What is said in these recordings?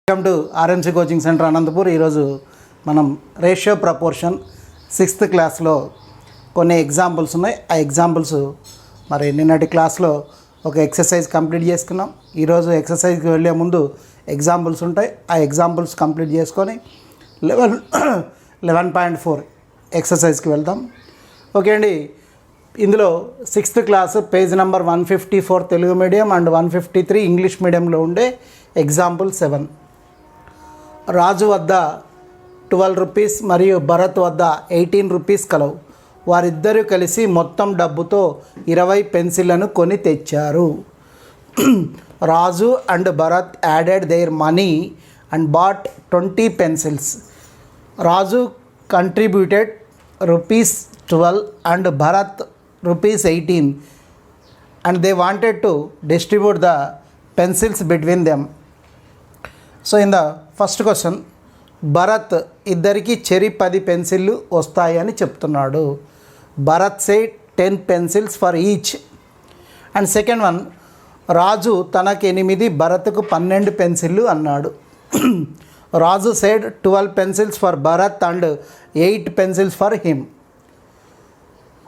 Welcome to RMC coaching centre Anantapur. ఈరోజు మనం ratio proportion 6th క్లాస్లో కొన్ని ఎగ్జాంపుల్స్ ఉన్నాయి. ఆ ఎగ్జాంపుల్స్ మరి నిన్నటి క్లాస్లో ఒక ఎక్సర్సైజ్ కంప్లీట్ చేసుకున్నాం. ఈరోజు ఎక్సర్సైజ్కి వెళ్ళే ముందు ఎగ్జాంపుల్స్ ఉంటాయి. ఆ ఎగ్జాంపుల్స్ కంప్లీట్ చేసుకొని 11.4 ఎక్సర్సైజ్కి వెళ్దాం. ఓకే అండి. ఇందులో 6th class page number 154 Telugu medium and 153 English మీడియంలో ఉండే ఎగ్జాంపుల్ 7. రాజు వద్ద 12 రూపీస్ మరియు భరత్ వద్ద 18 రూపీస్ కలవు. వారిద్దరూ కలిసి మొత్తం డబ్బుతో 20 పెన్సిళ్లను కొని తెచ్చారు. Raju and Bharat added their money and bought 20 pencils. Raju contributed ₹12 and Bharat ₹18, and they wanted to distribute the pencils between them. So in the first question, Bharat ఇద్దరికి చెరి 10 పెన్సిళ్ళు వస్తాయని చెప్తున్నాడు. Bharat said 10 pencils for each. And second one, Raju తనకు 8 భరత్కు 12 పెన్సిళ్ళు అన్నాడు. Raju said 12 pencils for Bharat and 8 pencils for him.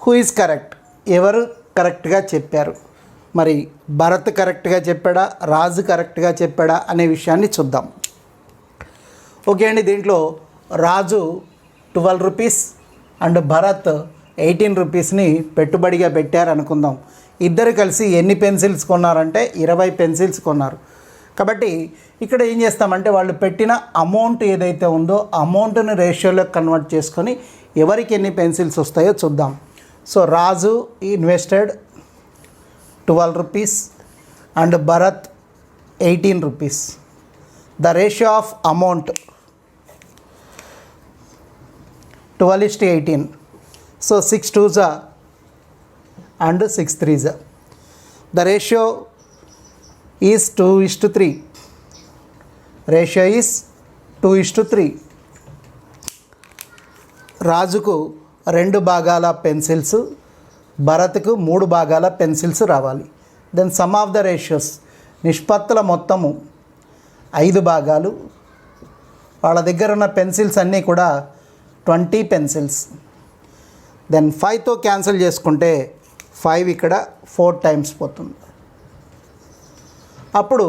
Who is correct? ఎవరు కరెక్ట్గా చెప్పారు? మరి భరత్ కరెక్ట్గా చెప్పాడా, రాజు కరెక్ట్గా చెప్పాడా అనే విషయాన్ని చూద్దాం. ఓకే అండి. దీంట్లో రాజు 12 రూపీస్ అండ్ భరత్ 18 రూపీస్ని పెట్టుబడిగా పెట్టారు అనుకుందాం. ఇద్దరు కలిసి ఎన్ని పెన్సిల్స్ కొన్నారంటే 20 పెన్సిల్స్ కొన్నారు. కాబట్టి ఇక్కడ ఏం చేస్తామంటే వాళ్ళు పెట్టిన అమౌంట్ ఏదైతే ఉందో అమౌంట్ని రేషియోలోకి కన్వర్ట్ చేసుకొని ఎవరికి ఎన్ని పెన్సిల్స్ వస్తాయో చూద్దాం. So Raju invested 12 rupees and Bharat 18 rupees. The ratio of amount 12:18. So 6 2s and 6 3s. The ratio is 2:3. Ratio is 2:3. రాజుకు 2 భాగాల పెన్సిల్స్, భరత్కు 3 భాగాల పెన్సిల్స్ రావాలి. Then sum of the ratios, నిష్పత్తుల మొత్తము 5 భాగాలు. వాళ్ళ దగ్గర ఉన్న పెన్సిల్స్ అన్నీ కూడా 20 పెన్సిల్స్. దెన్ 5తో క్యాన్సిల్ చేసుకుంటే 5 ఇక్కడ 4 టైమ్స్ పోతుంది. అప్పుడు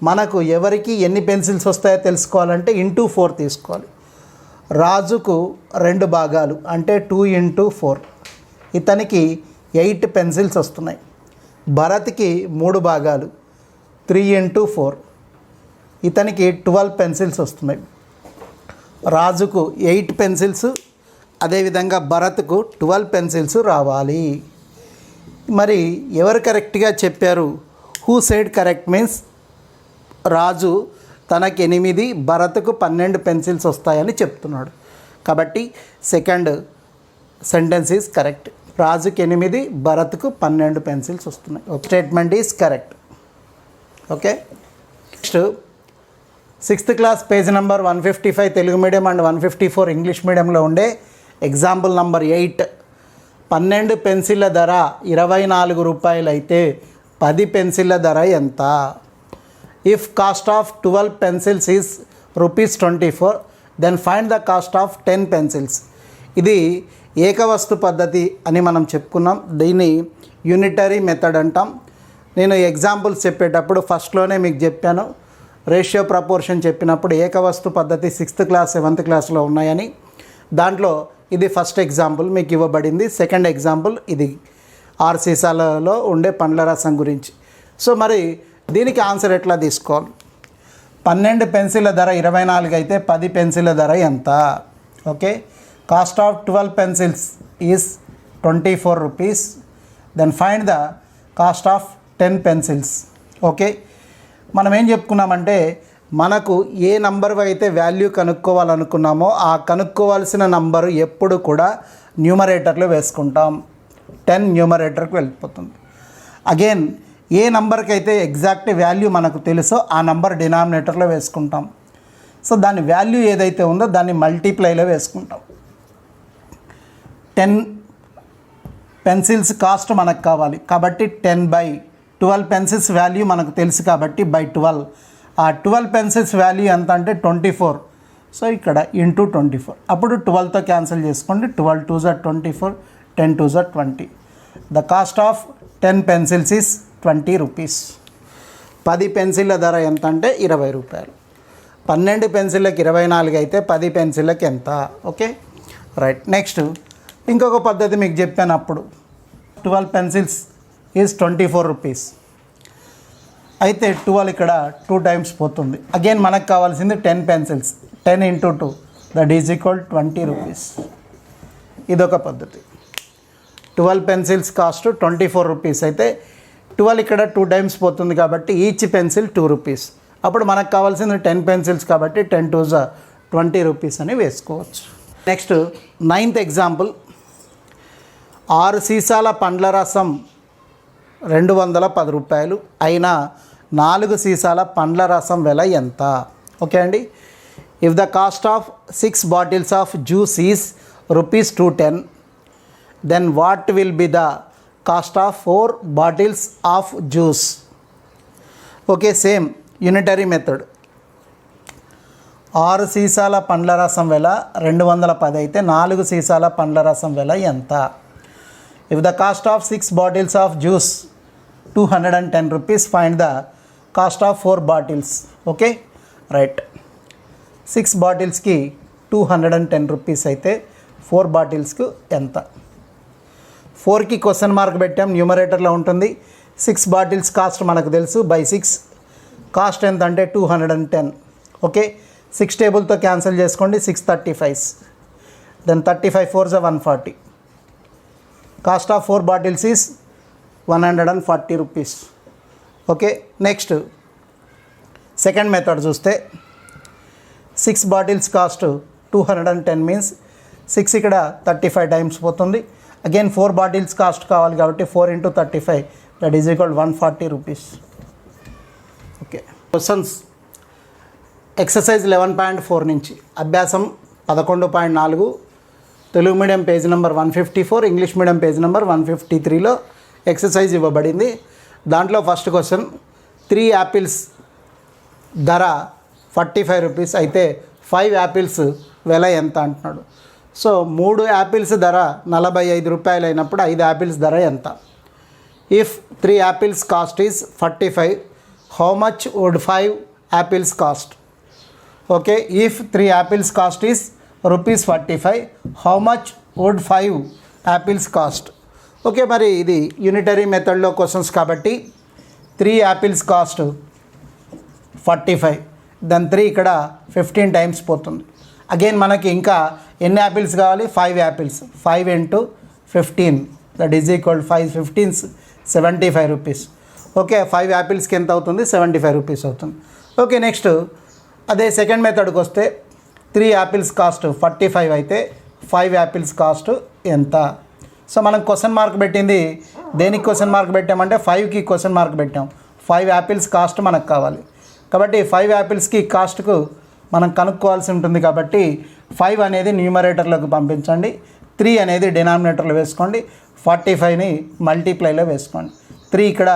మనకు ఎవరికి ఎన్ని పెన్సిల్స్ వస్తాయో తెలుసుకోవాలంటే ఇంటూ 4 తీసుకోవాలి. రాజుకు 2 భాగాలు అంటే 2 into 4, ఇతనికి 8 పెన్సిల్స్ వస్తున్నాయి. భరత్కి 3 భాగాలు 3 into 4, ఇతనికి 12 పెన్సిల్స్ వస్తున్నాయి. రాజుకు 8 పెన్సిల్స్, అదేవిధంగా భరత్కు 12 పెన్సిల్స్ రావాలి. మరి ఎవరు కరెక్ట్గా చెప్పారు? హూ సైడ్ కరెక్ట్ మీన్స్ రాజు తనకి 8, భరత్కు 12 పెన్సిల్స్ వస్తాయని చెప్తున్నాడు. కాబట్టి సెకండ్ సెంటెన్స్ ఈజ్ కరెక్ట్. రాజుకి 8, భరత్కు 12 పెన్సిల్స్ వస్తున్నాయి. Statement is correct. Okay. Next 6th class page number 155 Telugu medium and 154 English మీడియంలో ఉండే ఎగ్జాంపుల్ నెంబర్ 8. 12 పెన్సిళ్ళ ధర 24 రూపాయలు అయితే 10 పెన్సిళ్ళ ధర ఎంత? If cost of 12 pencils is ₹24, then find the cost of 10 pencils. ఇది ఏకవస్తు పద్ధతి అని మనం చెప్పుకున్నాం. దీన్ని యూనిటరీ మెథడ్ అంటాం. నేను ఎగ్జాంపుల్స్ చెప్పేటప్పుడు ఫస్ట్లోనే మీకు చెప్పాను, రేషియో ప్రపోర్షన్ చెప్పినప్పుడు ఏకవస్తు పద్ధతి 6th క్లాస్ 7th క్లాస్లో ఉన్నాయని. దాంట్లో ఇది ఫస్ట్ ఎగ్జాంపుల్ మీకు ఇవ్వబడింది. సెకండ్ ఎగ్జాంపుల్ ఇది 6 సీసాలలో ఉండే పండ్ల రసం గురించి. సో మరి దీనికి ఆన్సర్ ఎట్లా తీసుకోవాలి? 12 పెన్సిళ్ళ ధర 24 అయితే 10 పెన్సిళ్ళ ధర ఎంత? Okay. Cost of 12 pencils is 24 rupees. Then find the cost of 10 pencils. Okay. మనం ఏం చెప్పుకున్నామంటే మనకు ఏ నంబర్ అయితే వాల్యూ కనుక్కోవాలనుకున్నామో ఆ కనుక్కోవాల్సిన నంబరు ఎప్పుడు కూడా న్యూమరేటర్లో వేసుకుంటాం. 10 న్యూమరేటర్కి వెళ్ళిపోతుంది. అగైన్ ఏ నంబర్కి అయితే ఎగ్జాక్ట్ వాల్యూ మనకు తెలుసో ఆ నంబర్ డినామినేటర్లో వేసుకుంటాం. సో దాని వాల్యూ ఏదైతే ఉందో దాన్ని మల్టిప్లైలో వేసుకుంటాం. 10 పెన్సిల్స్ కాస్ట్ మనకు కావాలి కాబట్టి 10/12 పెన్సిల్స్ వాల్యూ మనకు తెలుసు కాబట్టి by 12 ఆ 12 పెన్సిల్స్ వాల్యూ ఎంత అంటే 24. సో ఇక్కడ ఇంటూ 24, అప్పుడు 12తో క్యాన్సిల్ చేసుకోండి. 12 2s are 24, 10 2s are 20. The cost of 10 pencils is 20 rupees. 10 పెన్సిళ్ళ ధర ఎంత అంటే 20 రూపాయలు. 12 పెన్సిళ్ళకి 24 అయితే 10 పెన్సిళ్ళకి ఎంత? Okay right. నెక్స్ట్ ఇంకొక పద్ధతి మీకు చెప్పాను అప్పుడు. 12 పెన్సిల్స్ ఈజ్ 24 రూపీస్. అయితే 12 ఇక్కడ 2 టైమ్స్ పోతుంది. అగైన్ మనకు కావాల్సింది 10 pencils. 10 into 2 that is equal 20 rupees. ఇదొక పద్ధతి. 12 పెన్సిల్స్ కాస్ట్ 24 రూపీస్ అయితే 12 ఇక్కడ 2 టైమ్స్ పోతుంది కాబట్టి ఈచ్ పెన్సిల్ 2 రూపీస్. అప్పుడు మనకు కావాల్సింది 10 పెన్సిల్స్ కాబట్టి 10 2s are 20 రూపీస్ అని వేసుకోవచ్చు. Next 9th example. 6 సీసాల పండ్ల రసం 210 రూపాయలు అయినా 4 సీసాల పండ్ల రసం వెల ఎంత? ఓకే అండి. If the cost of 6 bottles of juice is rupees 210, then what will be the cost of 4 bottles of juice? Okay, same unitary method. 6 సీసాల పండ్ల రసం వెల 210 అయితే 4 సీసాల పండ్ల రసం వెల ఎంత? If the cost of 6 bottles of juice 210 rupees, find the cost of 4 bottles. Okay right. 6 బాటిల్స్కి 210 rupees అయితే 4 బాటిల్స్కు ఎంత? 4కి క్వశ్చన్ మార్క్ పెట్టాం, న్యూమరేటర్లో ఉంటుంది. 6 బాటిల్స్ కాస్ట్ మనకు తెలుసు, బై 6 కాస్ట్ ఎంత అంటే 210. ఓకే, 6 టేబుల్తో క్యాన్సిల్ చేసుకోండి. 6 35, then 35 4s are 140. Cost of 4 bottles is 140 rupees. Okay, next second method చూస్తే 6 బాటిల్స్ కాస్ట్ 210 మీన్స్ 6 ఇక్కడ 35 టైమ్స్ పోతుంది. అగైన్ 4 బాటిల్స్ కాస్ట్ కావాలి కాబట్టి 4 into 35 that is equal 140 rupees. Okay, questions exercise 11.4 నుంచి అభ్యాసం 11.4 Telugu medium page number 154, English medium page number 153లో exercise ఇవ్వబడింది. దాంట్లో ఫస్ట్ క్వశ్చన్ 3 యాపిల్స్ ధర 45 రూపీస్ అయితే 5 యాపిల్స్ వెల ఎంత అంటున్నాడు. సో 3 యాపిల్స్ ధర 45 రూపాయలు అయినప్పుడు 5 యాపిల్స్ ధర ఎంత? If 3 apples cost is 45, how much would 5 apples cost? Okay, if 3 apples cost is rupees 45, how much would 5 apples cost? Okay, మరి ఇది యూనిటరీ మెథడ్లో క్వశ్చన్స్ కాబట్టి 3 యాపిల్స్ కాస్ట్ 45, దెన్ 3 ఇక్కడ 15 టైమ్స్ పోతుంది. అగైన్ మనకి ఇంకా ఎన్ని యాపిల్స్ కావాలి? 5 apples. 5 into 15 that is equal 5 15s 75 rupees. Okay, 5 యాపిల్స్కి ఎంత అవుతుంది? 75 రూపీస్ అవుతుంది. ఓకే, నెక్స్ట్ అదే సెకండ్ మెథడ్కి వస్తే 3 యాపిల్స్ కాస్ట్ 45 అయితే 5 యాపిల్స్ కాస్ట్ ఎంత? సో మనం క్వశ్చన్ మార్క్ పెట్టింది దేనికి క్వశ్చన్ మార్క్ పెట్టామంటే 5కి క్వశ్చన్ మార్క్ పెట్టాం. 5 యాపిల్స్ కాస్ట్ మనకు కావాలి కాబట్టి 5 యాపిల్స్కి కాస్ట్కు మనం కనుక్కోవాల్సి ఉంటుంది కాబట్టి 5 అనేది న్యూమరేటర్లోకి పంపించండి, 3 అనేది డినామినేటర్లో వేసుకోండి, 45ని మల్టీప్లైలో వేసుకోండి. 3 ఇక్కడ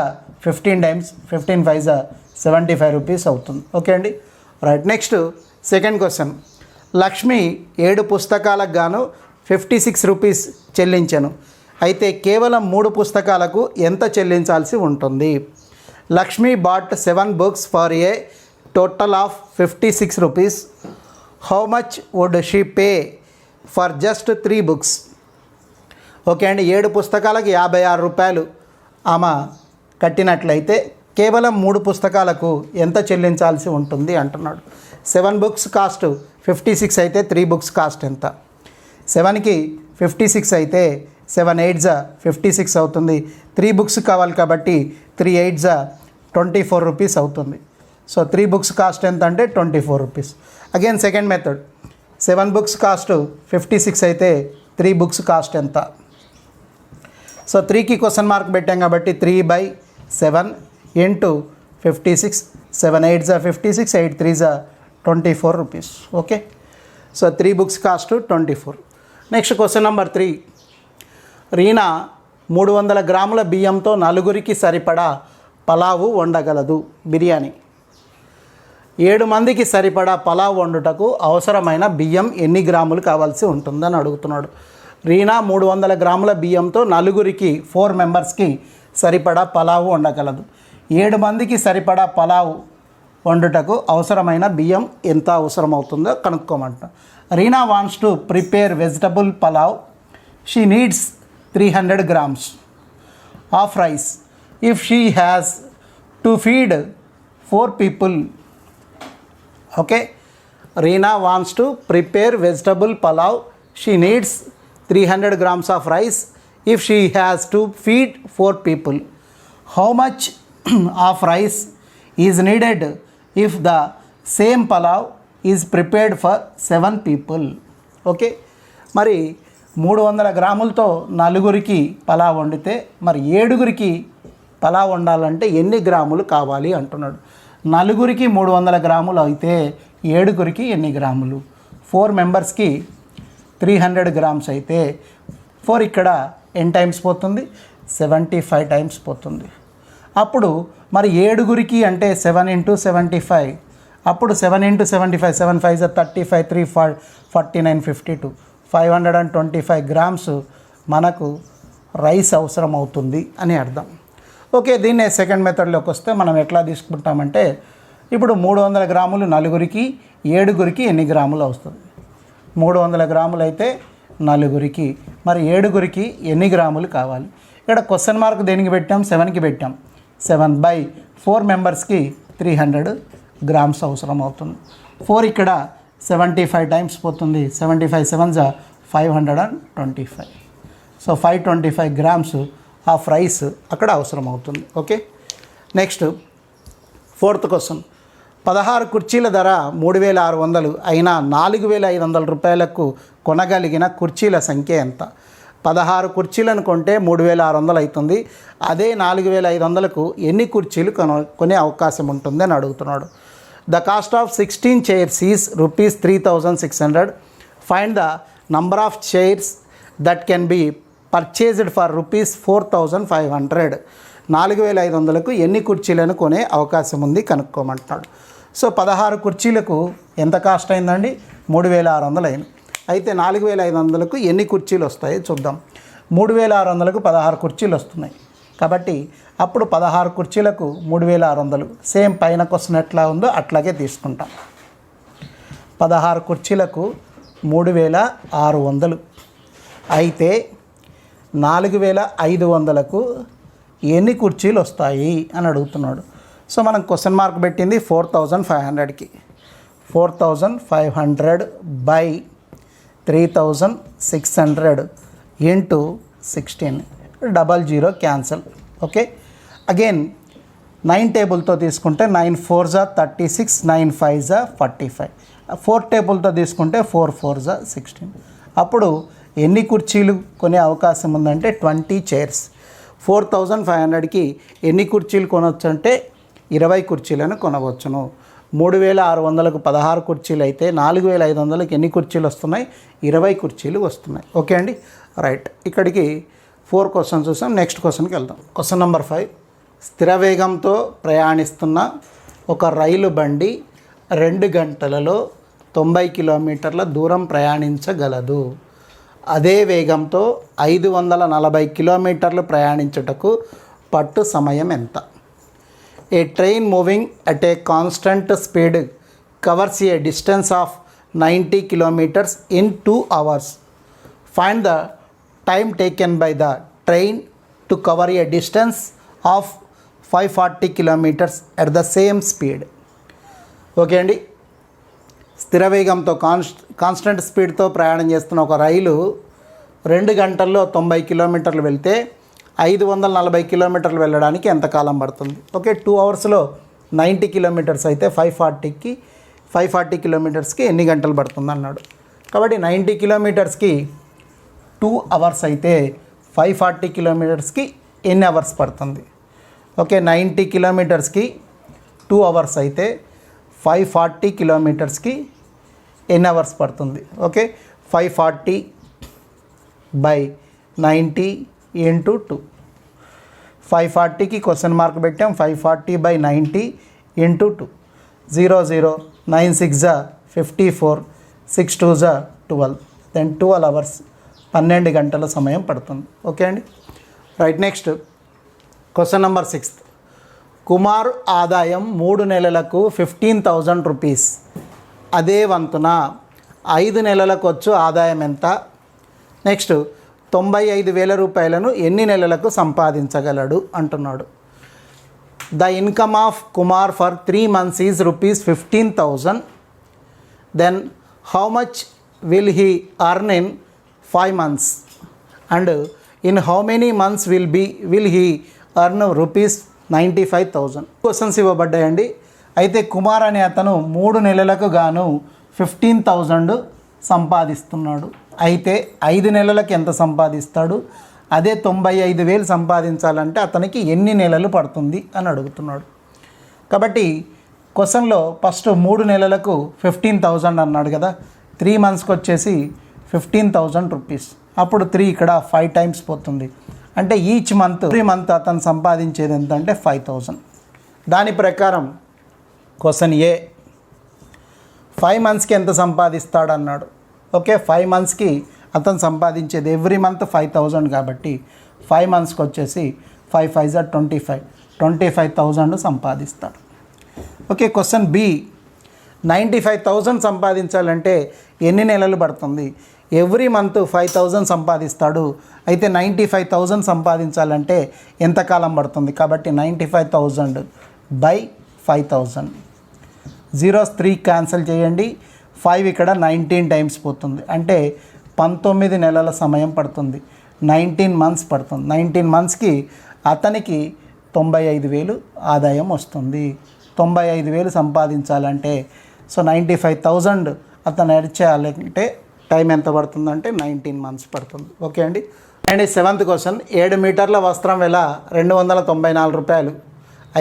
15 టైమ్స్ 15 5s are 75 రూపీస్ అవుతుంది. ఓకే అండి right. Next second question. Lakshmi 7 పుస్తకాలకు గాను 56 రూపీస్ చెల్లించాను అయితే కేవలం 3 పుస్తకాలకు ఎంత చెల్లించాల్సి ఉంటుంది? Lakshmi bought 7 books for a total of 56 rupees. How much would she pay for just 3 books? Okay అండి, 7 పుస్తకాలకు 56 రూపాయలు ఆమె కట్టినట్లయితే కేవలం 3 పుస్తకాలకు ఎంత చెల్లించాల్సి ఉంటుంది అంటున్నాడు. 7 books కాస్ట్ 56 అయితే 3 books కాస్ట్ ఎంత? 7కి 56 అయితే 7 8s are 56 అవుతుంది. 3 books కావాలి కాబట్టి 3 8s are 24 రూపీస్ అవుతుంది. సో 3 books కాస్ట్ ఎంత అంటే 24 rupees. Again second method. 7 books cost 56 అయితే 3 books కాస్ట్ ఎంత? సో 3కి క్వశ్చన్ మార్క్ పెట్టాం కాబట్టి 3/7 into 56, 7 8s are 56, 8 3s are 24 rupees. Okay, so 3 books cost 24. Next question number 3. Reena 300 గ్రాముల బియ్యంతో 4గురికి సరిపడా పలావు వండగలదు, బిర్యానీ. 7 మందికి సరిపడా పలావ్ వండుటకు అవసరమైన బియ్యం ఎన్ని గ్రాములు కావాల్సి ఉంటుందని అడుగుతున్నాడు. రీనా 300 గ్రాముల బియ్యంతో నలుగురికి 4 మెంబర్స్కి సరిపడా పలావ్ వండగలదు. 7 మందికి సరిపడా పలావ్ వండుటకు అవసరమైన బియ్యం ఎంత అవసరమవుతుందో కనుక్కోమంట. Reena wants to prepare vegetable pulao. She needs 300 grams of rice. If she has to feed 4 people, okay, Reena wants to prepare vegetable palav. She needs 300 grams of rice if she has to feed 4 people. How much of rice is needed if the same palav is prepared for 7 people? Okay, మరి 300 గ్రాములతో నలుగురికి పలావ్ వండితే మరి 7గురికి పలావ్ వండాలంటే ఎన్ని గ్రాములు కావాలి అంటున్నాడు. నలుగురికి 300 గ్రాములు అయితే 7గురికి ఎన్ని గ్రాములు? 4 మెంబర్స్కి 300 grams అయితే 4 ఇక్కడ ఎన్ని టైమ్స్ పోతుంది? 75 టైమ్స్ పోతుంది. అప్పుడు మరి 7గురికి అంటే 7 × 75, అప్పుడు 7 × 75, 7 5 35, 3 49, 52, 525 grams మనకు రైస్ అవసరం అవుతుంది అని అర్థం. ఓకే, దీన్నే సెకండ్ మెథడ్లోకి వస్తే మనం ఎట్లా తీసుకుంటామంటే, ఇప్పుడు 300 గ్రాములు నలుగురికి, 7గురికి ఎన్ని గ్రాములు వస్తుంది? 300 గ్రాములు అయితే నలుగురికి, మరి 7గురికి ఎన్ని గ్రాములు కావాలి? ఇక్కడ క్వశ్చన్ మార్క్ దేనికి పెట్టాం? 7కి పెట్టాం. 7/4 మెంబర్స్కి 300 grams అవసరం అవుతుంది. 4 ఇక్కడ 75 టైమ్స్ పోతుంది. 75 7s 525. So 525 grams of rice అక్కడ అవసరం అవుతుంది. Okay, next 4th question. 16 కుర్చీల ధర 3600 అయినా 4500 రూపాయలకు కొనగలిగిన కుర్చీల సంఖ్య ఎంత? 16 కుర్చీలను కొంటే 3600 అవుతుంది. అదే 4500కు ఎన్ని కుర్చీలు కొనే అవకాశం ఉంటుంది అని అడుగుతున్నాడు. The cost of 16 chairs is rupees 3600. Find the number of chairs that can be purchased for rupees 4500. 4500కు ఎన్ని కుర్చీలను కొనే అవకాశం ఉంది కనుక్కోమంటున్నాడు. సో 16 కుర్చీలకు ఎంత కాస్ట్ అయిందండి? 3600 అయింది. అయితే 4500కు ఎన్ని కుర్చీలు వస్తాయో చూద్దాం. 3600కు 16 కుర్చీలు వస్తున్నాయి కాబట్టి అప్పుడు 16 కుర్చీలకు 3600. సేమ్ పైన క్వశ్చన్ ఎట్లా ఉందో అట్లాగే తీసుకుంటాం. 16 కుర్చీలకు 3600 అయితే 4500కు ఎన్ని కుర్చీలు వస్తాయి అని అడుగుతున్నాడు. సో మనం క్వశ్చన్ మార్క్ పెట్టింది 4500కి. 4500/3600 × 16, 00 క్యాన్సల్. ఓకే, అగైన్ 9 టేబుల్తో తీసుకుంటే 9 4s 36, 9 5s 45. 4 టేబుల్తో తీసుకుంటే 4 4s 16. అప్పుడు ఎన్ని కుర్చీలు కొనే అవకాశం ఉందంటే 20 చైర్స్. 4500కి ఎన్ని కుర్చీలు కొనవచ్చు అంటే 20 కుర్చీలను కొనవచ్చును. 3600కు 16 కుర్చీలు అయితే 4500కి ఎన్ని కుర్చీలు వస్తున్నాయి? 20 కుర్చీలు వస్తున్నాయి. ఓకే అండి, రైట్. ఇక్కడికి 4 క్వశ్చన్స్ చూసాం. నెక్స్ట్ క్వశ్చన్కి వెళ్దాం. Question number 5. స్థిర వేగంతో ప్రయాణిస్తున్న ఒక రైలు బండి 2 గంటలలో 90 కిలోమీటర్ల దూరం ప్రయాణించగలదు. అదే వేగంతో 540 కిలోమీటర్లు ప్రయాణించుటకు పట్టు సమయం ఎంత? A train moving at a constant speed covers a distance of 90 kilometers in 2 hours. Find the time taken by the train to cover a distance of 540 kilometers at the same speed. Okay అండి, స్థిర వేగంతో constant స్పీడ్తో ప్రయాణం చేస్తున్న ఒక రైలు 2 గంటల్లో 90 కిలోమీటర్లు వెళ్తే 540 కిలోమీటర్లు వెళ్ళడానికి ఎంత కాలం పడుతుంది? ఓకే, 2 అవర్స్లో 90 కిలోమీటర్స్ అయితే 540 కిలోమీటర్స్కి ఎన్ని గంటలు పడుతుంది అన్నాడు. కాబట్టి 90 కిలోమీటర్స్కి 2 అవర్స్ అయితే 540 కిలోమీటర్స్కి ఎన్ని అవర్స్ పడుతుంది? ఓకే, 90 కిలోమీటర్స్కి 2 అవర్స్ అయితే 540 కిలోమీటర్స్కి ఎన్ని అవర్స్ పడుతుంది? ఓకే, 540/90 × 2. 540కి క్వశ్చన్ మార్క్ పెట్టాం. 540/90 × 2. 0 9 6 54 6 2 12 దెన్ 12 అవర్స్ 12 గంటల సమయం పడుతుంది. ఓకే అండి. Right. Next question number 6. Kumar ఆదాయం 3 నెలలకు 15,000 రూపీస్. అదే వంతున 5 నెలలకు వచ్చు ఆదాయం ఎంత? నెక్స్ట్ 95,000 రూపాయలను ఎన్ని నెలలకు సంపాదించగలడు అంటున్నాడు. The income of Kumar for 3 months is ₹15,000. Then how much will he earn in 5 months and in how many months will he earn ₹95,000. Questions ఇవ్వబడ్డాయండి. అయితే కుమార్ అనే అతను 3 నెలలకు గాను 15,000 సంపాదిస్తున్నాడు. అయితే 5 నెలలకు ఎంత సంపాదిస్తాడు? అదే 95,000 సంపాదించాలంటే అతనికి ఎన్ని నెలలు పడుతుంది అని అడుగుతున్నాడు. కాబట్టి క్వశ్చన్లో ఫస్ట్ 3 నెలలకు 15,000 అన్నాడు కదా. 3 monthsకి వచ్చేసి 15,000 రూపీస్. అప్పుడు 3 ఇక్కడ 5 times పోతుంది. అంటే ఈచ్ మంత్ 3 month అతను సంపాదించేది ఎంత అంటే 5,000. దాని ప్రకారం క్వశ్చన్ ఏ 5 monthsకి ఎంత సంపాదిస్తాడు అన్నాడు. ఓకే, 5 monthsకి అతను సంపాదించేది ఎవ్రీ మంత్ 5,000 కాబట్టి 5 monthsకి వచ్చేసి 5 5 25,000 సంపాదిస్తాడు. ఓకే, క్వశ్చన్ బి 95,000 సంపాదించాలంటే ఎన్ని నెలలు పడుతుంది? Every month 5,000 సంపాదిస్తాడు. అయితే 95,000 సంపాదించాలంటే ఎంతకాలం పడుతుంది? కాబట్టి 95,000 బై 5,000. 0s 3 క్యాన్సిల్ చేయండి. 5 ఇక్కడ 19 times పోతుంది. అంటే 19 నెలల సమయం పడుతుంది. 19 months పడుతుంది. 19 monthsకి అతనికి 95,000 ఆదాయం వస్తుంది. 95,000 సంపాదించాలంటే సో 95,000 అతను ఎడ్ చేయాలంటే టైం ఎంత పడుతుందంటే 19 months పడుతుంది. ఓకే అండి. And 7th question. 7 మీటర్ల వస్త్రం వెల ₹294.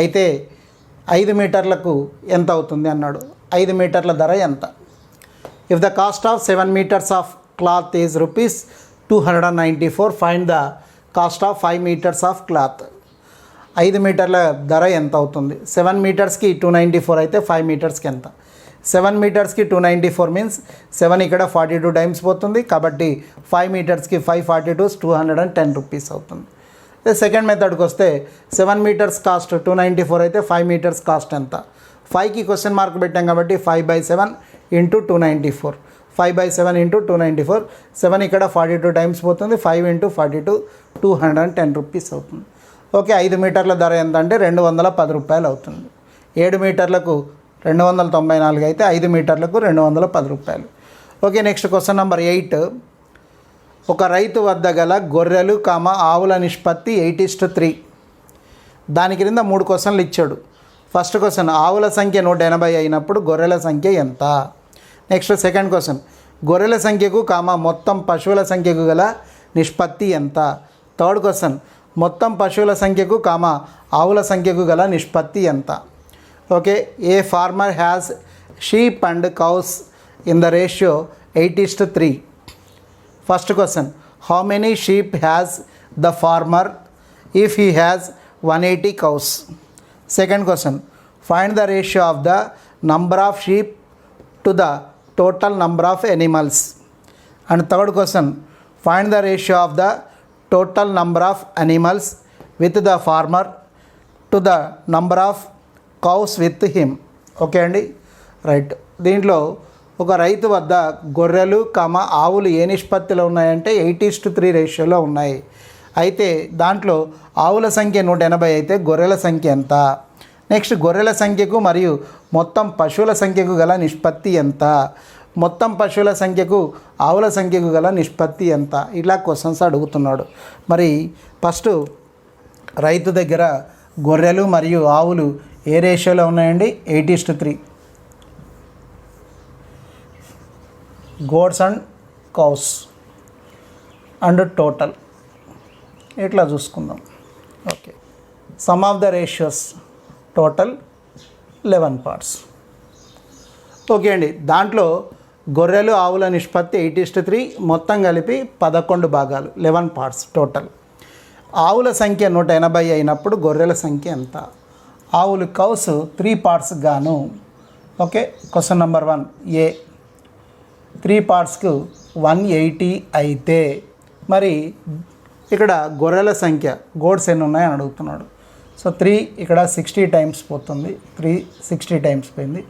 అయితే 5 మీటర్లకు ఎంత అవుతుంది అన్నాడు. 5 మీటర్ల ధర ఎంత? If the cost of 7 meters of cloth is ₹294, find the cost of 5 meters of cloth. 5 మీటర్ల ధర ఎంత అవుతుంది? 7 metersకి 294 అయితే 5 metersకి ఎంత? 7 metersకి 294 మీన్స్ 7 ఇక్కడ 42 times పోతుంది. కాబట్టి 5 metersకి 5 42 210 రూపీస్ అవుతుంది. సెకండ్ మెథడ్కి వస్తే 7 meters కాస్ట్ 294 అయితే 5 meters కాస్ట్ ఎంత? 5కి క్వశ్చన్ మార్క్ పెట్టాం కాబట్టి 5/7 ఇంటూ 294. 5/7 ఇంటూ 294. 7 ఇక్కడ 42 times పోతుంది. 5 ఇంటూ 42 210 రూపీస్ అవుతుంది. ఓకే, 5 మీటర్ల ధర ఎంత అంటే ₹210 అవుతుంది. 7 మీటర్లకు 294 అయితే 5 మీటర్లకు ₹210. Okay, next question number 8. ఒక రైతు వద్ద గల గొర్రెలు ఆవుల నిష్పత్తి 8:3. దాని క్రింద 3 క్వశ్చన్లు ఇచ్చాడు. ఫస్ట్ క్వశ్చన్, ఆవుల సంఖ్య 180 అయినప్పుడు గొర్రెల సంఖ్య ఎంత? నెక్స్ట్ సెకండ్ క్వశ్చన్, గొర్రెల సంఖ్యకు మొత్తం పశువుల సంఖ్యకు గల నిష్పత్తి ఎంత? థర్డ్ క్వశ్చన్, మొత్తం పశువుల సంఖ్యకు ఆవుల సంఖ్యకు గల నిష్పత్తి ఎంత? Okay, a farmer has sheep and cows in the ratio 8:3. First question, how many sheep has the farmer if he has 180 cows? Second question, find the ratio of the number of sheep to the total number of animals. And third question, find the ratio of the total number of animals with the farmer to the number of cows with him. Okay అండి, right. దీంట్లో ఒక రైతు వద్ద గొర్రెలు ఆవులు ఏ నిష్పత్తిలో ఉన్నాయంటే 8:3 రేషియోలో ఉన్నాయి. అయితే దాంట్లో ఆవుల సంఖ్య 180 అయితే గొర్రెల సంఖ్య ఎంత? నెక్స్ట్ గొర్రెల సంఖ్యకు మరియు మొత్తం పశువుల సంఖ్యకు గల నిష్పత్తి ఎంత? మొత్తం పశువుల సంఖ్యకు ఆవుల సంఖ్యకు గల నిష్పత్తి ఎంత? ఇలా క్వశ్చన్స్ అడుగుతున్నాడు. మరి ఫస్ట్ రైతు దగ్గర గొర్రెలు మరియు ఆవులు ఏ రేషియోలో ఉన్నాయండి? 8:3. గోడ్స్ అండ్ కౌస్ అండ్ టోటల్ ఇట్లా చూసుకుందాం. Okay, some of the ratios total 11 parts. Okay అండి, దాంట్లో గొర్రెలు ఆవుల నిష్పత్తి 8:3, మొత్తం కలిపి 11 భాగాలు 11 parts టోటల్. ఆవుల సంఖ్య 180 అయినప్పుడు గొర్రెల సంఖ్య ఎంత? ఆవులు కౌస్ 3 parts గాను ఓకే, క్వశ్చన్ నెంబర్ 1 ఏ 3 పార్ట్స్కు 180 అయితే మరి ఇక్కడ గొర్రెల సంఖ్య గోడ్స్ ఎన్ని ఉన్నాయని అడుగుతున్నాడు. సో 3 ఇక్కడ 60 టైమ్స్ పోతుంది, 3 60 టైమ్స్ పోయింది.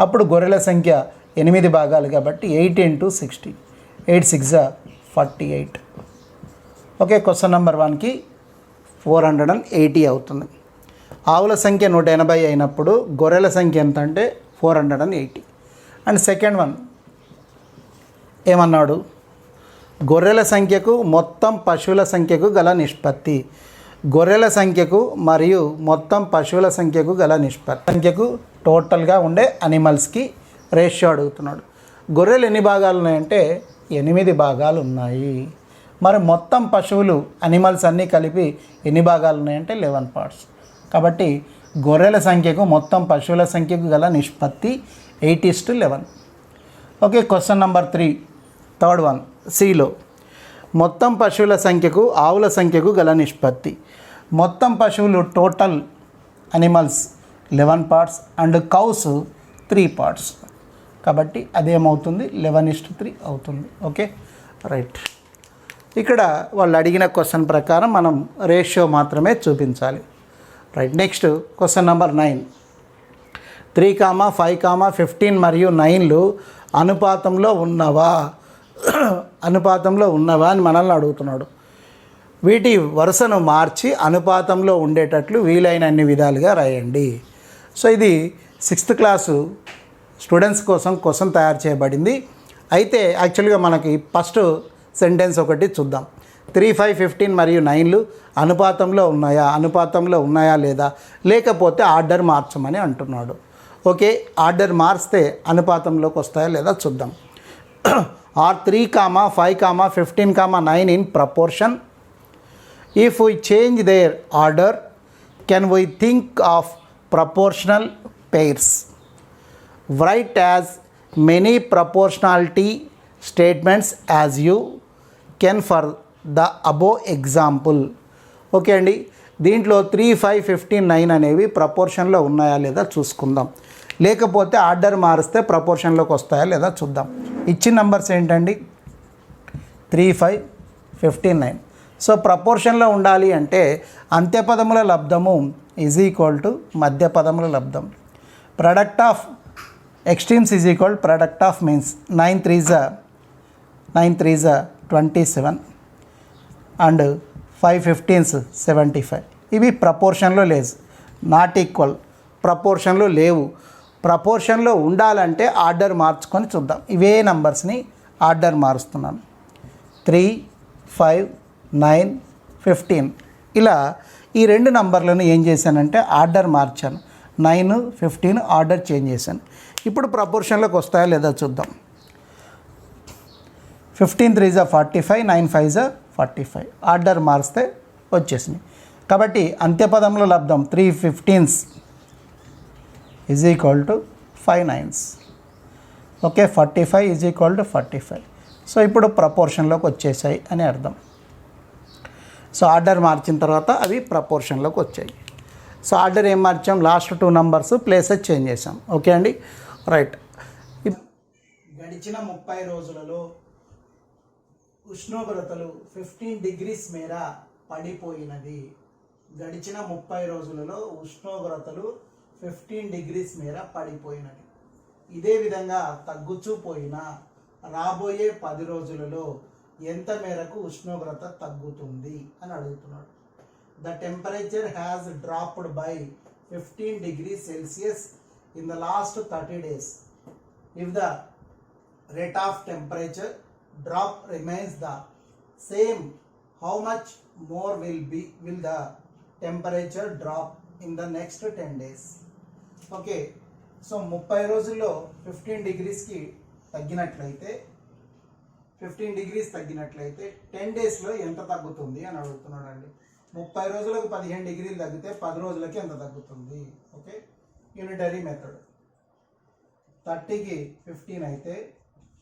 అప్పుడు గొర్రెల సంఖ్య 8 భాగాలు కాబట్టి 8 × 60, 8 6 48. ఓకే, క్వశ్చన్ నెంబర్ 1కి 480 అవుతుంది. ఆవుల సంఖ్య 180 అయినప్పుడు గొర్రెల సంఖ్య ఎంత అంటే 480. అండ్ సెకండ్ వన్ ఏమన్నాడు, గొర్రెల సంఖ్యకు మొత్తం పశువుల సంఖ్యకు గల నిష్పత్తి. గొర్రెల సంఖ్యకు మరియు మొత్తం పశువుల సంఖ్యకు గల నిష్పత్తి సంఖ్యకు టోటల్గా ఉండే అనిమల్స్కి రేషియో అడుగుతున్నాడు. గొర్రెలు ఎన్ని భాగాలు ఉన్నాయంటే 8 భాగాలు ఉన్నాయి. మరి మొత్తం పశువులు అనిమల్స్ అన్నీ కలిపి ఎన్ని భాగాలు ఉన్నాయంటే 11 పార్ట్స్. కాబట్టి గొర్రెల సంఖ్యకు మొత్తం పశువుల సంఖ్యకు గల నిష్పత్తి 8:11. Okay, question number 3 third one సిలో మొత్తం పశువుల సంఖ్యకు ఆవుల సంఖ్యకు గల నిష్పత్తి. మొత్తం పశువులు total animals 11 parts and cows 3 parts. కాబట్టి అదేమవుతుంది 11:3 అవుతుంది. Okay right. ఇక్కడ వాళ్ళు అడిగిన క్వశ్చన్ ప్రకారం మనం రేషియో మాత్రమే చూపించాలి. రైట్. నెక్స్ట్ క్వశ్చన్ నెంబర్ 9 3, 5, 15 మరియు 9లు అనుపాతంలో ఉన్నవా అని మనల్ని అడుగుతున్నాడు. వీటి వరుసను మార్చి అనుపాతంలో ఉండేటట్లు వీలైనన్ని విధాలుగా రాయండి. సో ఇది 6th క్లాసు స్టూడెంట్స్ కోసం క్వశ్చన్ తయారు చేయబడింది. అయితే యాక్చువల్గా మనకి ఫస్ట్ సెంటెన్స్ ఒకటి చూద్దాం. 3, 5, 15 మరియు 9లు అనుపాతంలో ఉన్నాయా లేదా, లేకపోతే ఆర్డర్ మార్చమని అంటున్నాడు. ఓకే, ఆర్డర్ మార్చితే అనుపాతంలోకి వస్తాయా లేదా చూద్దాం. Are 3, 5, 15, 9 in proportion? If we change their order, can we think of proportional pairs? Write as many proportionality statements as you can for the above example. Okay అండి, దీంట్లో 3, 5, 15, 9 అనేవి ప్రపోర్షన్లో ఉన్నాయా లేదా చూసుకుందాం. లేకపోతే ఆర్డర్ మారిస్తే ప్రపోర్షన్లోకి వస్తాయా లేదా చూద్దాం. ఇచ్చిన నంబర్స్ ఏంటండి 3, 5, 15, 9. సో ప్రపోర్షన్లో ఉండాలి అంటే అంత్యపదముల లబ్ధము ఈజ్ ఈక్వల్ టు మధ్య పదముల లబ్ధం. Product of extremes is equal product of means 9 3s 27 and 5 15s 75. ఇవి ప్రపోర్షన్లో లేదు, నాట్ ఈక్వల్, ప్రపోర్షన్లో లేవు. ప్రపోర్షన్లో ఉండాలంటే ఆర్డర్ మార్చుకొని చూద్దాం. ఇవే నంబర్స్ని ఆర్డర్ మారుస్తున్నాను. 3, 5, 9, 15 ఇలా ఈ రెండు నంబర్లను ఏం చేశానంటే ఆర్డర్ మార్చాను. 9, 15 ఆర్డర్ చేంజ్ చేశాను. ఇప్పుడు ప్రపోర్షన్లోకి వస్తాయా లేదా చూద్దాం. 15 3s 45, 9 5s 45. ఆర్డర్ మారిస్తే వచ్చేసినాయి. కాబట్టి అంత్యపదంలో లబ్ధం 3 15s is equal to 5 9s. Okay, 45 is equal to 45. So ఇప్పుడు ప్రపోర్షన్లోకి వచ్చేసాయి అని అర్థం. సో ఆర్డర్ మార్చిన తర్వాత అవి ప్రపోర్షన్లోకి వచ్చాయి. సో ఆర్డర్ ఏం మార్చాం, లాస్ట్ 2 నంబర్స్ ప్లేసెస్ చేంజ్ చేసాం. ఓకే అండి రైట్. గడిచిన 30 రోజులలో ఉష్ణోగ్రతలు 15 degrees మేర పడిపోయినది. గడిచిన 30 రోజులలో ఉష్ణోగ్రతలు 15 degrees మేర పడిపోయినది. ఇదే విధంగా తగ్గుచూ పోయినా రాబోయే 10 రోజులలో ఎంత మేరకు ఉష్ణోగ్రత తగ్గుతుంది అని అడుగుతున్నాడు. The temperature has dropped by 15 degrees Celsius in the last 30 days. If the rate of temperature drop remains the same, how much more will the temperature drop in the next 10 days? Okay, so 30 రోజుల్లో 15 degreesకి తగ్గినట్లయితే 15 degrees తగ్గినట్లయితే 10 daysలో ఎంత తగ్గుతుంది అని అడుగుతున్నాడు అండి. 30 రోజులకు 15 degrees తగ్గితే 10 రోజులకి ఎంత తగ్గుతుంది? Okay, unitary method. 30కి 15 అయితే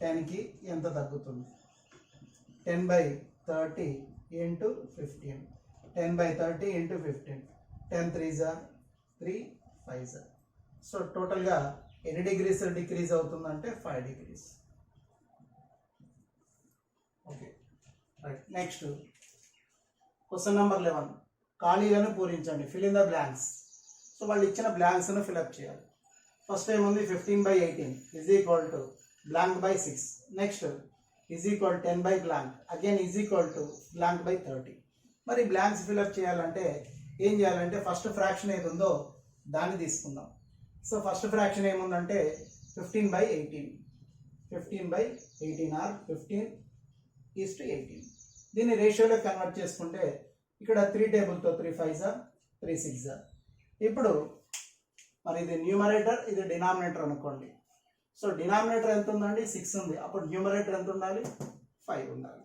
10కి ఎంత తగ్గుతుంది? 10/30 into 15. 10/30 into 15. 10 3s 3 5s. So టోటల్గా ఎన్ని డిగ్రీస్ డిక్రీజ్ అవుతుందంటే 5 degrees. Okay right. Next question number 11, ఖాళీలను పూరించండి, fill in the blanks. So వాళ్ళు ఇచ్చిన బ్లాంక్స్ను ఫిల్అప్ చేయాలి. ఫస్ట్ ఏముంది 15/18 is equal to blank by 6. Next is equal 10 by blank, again is equal to blank by 30. మరి బ్లాంక్స్ ఫిల్అప్ చేయాలంటే ఏం చేయాలంటే ఫస్ట్ ఫ్రాక్షన్ ఏది ఉందో దాన్ని తీసుకుందాం. సో ఫస్ట్ ఫ్రాక్షన్ ఏముందంటే 15/18, 15/18 ఆర్ 15:18. దీన్ని రేషియోలో కన్వర్ట్ చేసుకుంటే ఇక్కడ 3 టేబుల్తో 3 5s 3 6s. ఇప్పుడు మరి ఇది న్యూమరేటర్, ఇది డినామినేటర్ అనుకోండి. సో డినామినేటర్ ఎంత ఉందండి 6 ఉంది, అప్పుడు న్యూమరేటర్ ఎంత ఉండాలి 5 ఉండాలి.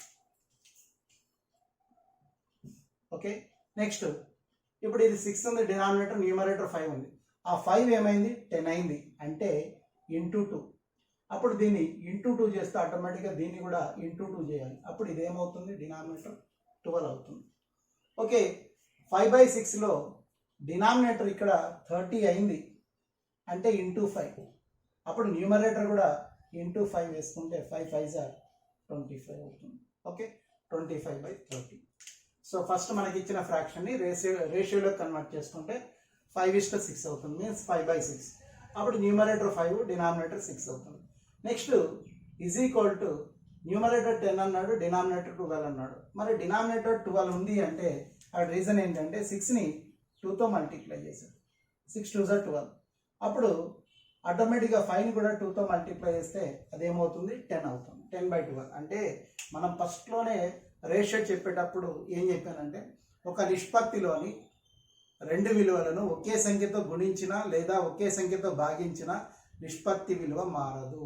ఓకే నెక్స్ట్ ఇప్పుడు ఇది 6 ఉంది, డినామినేటర్ న్యూమరేటర్ 5 ఉంది. ఆ 5 ఏమైంది 10 అయింది, అంటే ఇంటూ 2. అప్పుడు దీన్ని ఇంటూ 2 చేస్తే ఆటోమేటిక్గా దీన్ని కూడా ఇంటూ 2 చేయాలి. అప్పుడు ఇది ఏమవుతుంది డినామినేటర్ 12 అవుతుంది. ఓకే 5/6లో డినామినేటర్ ఇక్కడ 30 అయింది, అంటే ఇంటూ 5. అప్పుడు న్యూమరేటర్ కూడా ఇంటూ 5 వేసుకుంటే 5 5s 25 అవుతుంది. ఓకే 25/30. సో ఫస్ట్ మనకి ఇచ్చిన ఫ్రాక్షన్ని రేషియోలో కన్వర్ట్ చేసుకుంటే 5:6 అవుతుంది, మీన్స్ 5/6. అప్పుడు న్యూమరేటర్ 5, డినామినేటర్ 6 అవుతుంది. Next is equal to numerator 10 అన్నాడు, డినామినేటర్ 12 అన్నాడు. మరి డినామినేటర్ 12 ఉంది అంటే ఆ రీజన్ ఏంటంటే 6ని 2తో మల్టిప్లై చేశాడు, 6 2s 12. అప్పుడు ఆటోమేటిక్గా 5ని కూడా 2తో మల్టిప్లై చేస్తే అదేమవుతుంది 10 అవుతుంది, 10/12. అంటే మనం ఫస్ట్లోనే రేషియో చెప్పేటప్పుడు ఏం చెప్పానంటే ఒక నిష్పత్తిలోని 2 విలువలను ఒకే సంఖ్యతో గుణించిన లేదా ఒకే సంఖ్యతో భాగించిన నిష్పత్తి విలువ మారదు.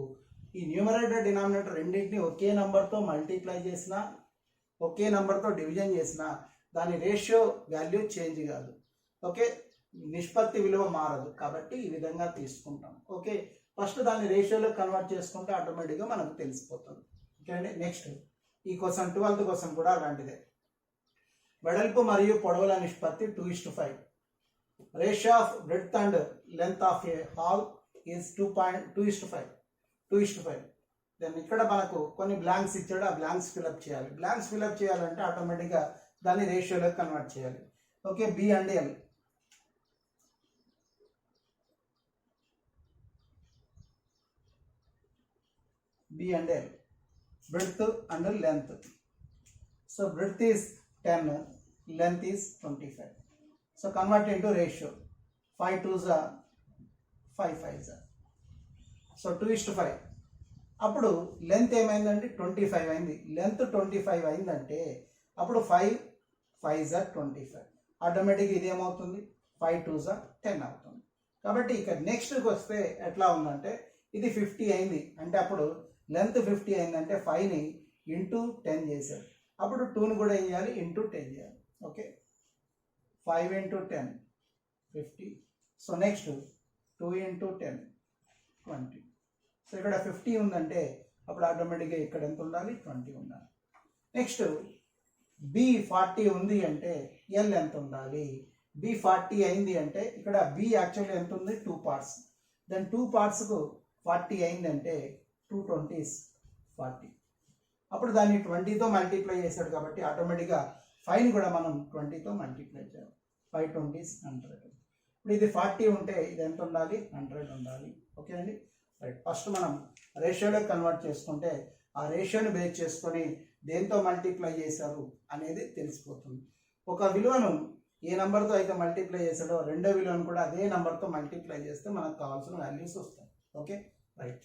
ఈ న్యూమరేటర్ డినామినేటర్ రెండింటిని ఒకే నెంబర్తో మల్టిప్లై చేసినా ఒకే నెంబర్తో డివిజన్ చేసినా దాని రేషియో వాల్యూ చేంజ్ కాదు. ఓకే నిష్పత్తి విలువ మారదు, కాబట్టి ఈ విధంగా తీసుకుంటాం. ఓకే ఫస్ట్ దాన్ని రేషియోలో కన్వర్ట్ చేసుకుంటే ఆటోమేటిక్గా మనకు తెలిసిపోతుంది. ఓకే అండి. నెక్స్ట్ ఈ క్వశ్చన్ 12th క్వశ్చన్ కూడా అలాంటిదే. వెడల్పు మరియు పొడవుల నిష్పత్తి 2:5. Ratio of breadth and length of a hall is 2:5. Then ఇక్కడ మనకు కొన్ని బ్లాంక్స్ ఇచ్చాడు, ఆ బ్లాంక్స్ ఫిల్అప్ చేయాలి. బ్లాంక్స్ ఫిల్అప్ చేయాలంటే ఆటోమేటిక్గా దాన్ని రేషియోలో కన్వర్ట్ చేయాలి. Okay B and L. Breadth and length. So breadth is 10, length is 25. So convert into ratio. 5 2s 5 5s. So 2:5. అప్పుడు లెంత్ ఏమైందండి 25 అయింది. లెంత్ 25 అయిందంటే అప్పుడు 5 5s 25. ఆటోమేటిక్గా ఇది ఏమవుతుంది 5 2s 10 అవుతుంది. కాబట్టి ఇక్కడ నెక్స్ట్కి వస్తే ఎట్లా ఉందంటే ఇది 50 అయింది, అంటే అప్పుడు లెంత్ 50 అయిందంటే 5ని ఇంటూ 10 చేశాడు. అప్పుడు 2ని కూడా ఏం చేయాలి ఇంటూ 10 చేయాలి. ఓకే 5 × 10 50. So next 2 × 10 20. సో ఇక్కడ 50 ఉందంటే అప్పుడు ఆటోమేటిక్గా ఇక్కడ ఎంత ఉండాలి 20 ఉండాలి. నెక్స్ట్ B 40 ఉంది అంటే L ఎంత ఉండాలి? B 40 అయింది అంటే ఇక్కడ B యాక్చువల్లీ ఎంత ఉంది 2 parts. దెన్ 2 partsకు 40 అయిందంటే 2 20s 40. అప్పుడు దాన్ని 20తో మల్టిప్లై చేశాడు కాబట్టి ఆటోమేటిక్గా 5ని కూడా మనం 20తో మల్టిప్లై చేయాలి. 5 20s 100. ఇప్పుడు ఇది 40 ఉంటే ఇది ఎంత ఉండాలి 100 ఉండాలి. ఓకే అండి రైట్. ఫస్ట్ మనం రేషియోలో కన్వర్ట్ చేసుకుంటే ఆ రేషియోని బేస్ చేసుకొని దేంతో మల్టిప్లై చేశారు అనేది తెలిసిపోతుంది. ఒక విలువను ఏ నెంబర్తో అయితే మల్టిప్లై చేశాడో రెండో విలువను కూడా అదే నెంబర్తో మల్టిప్లై చేస్తే మనకు కావాల్సిన వాల్యూస్ వస్తాయి. Okay right.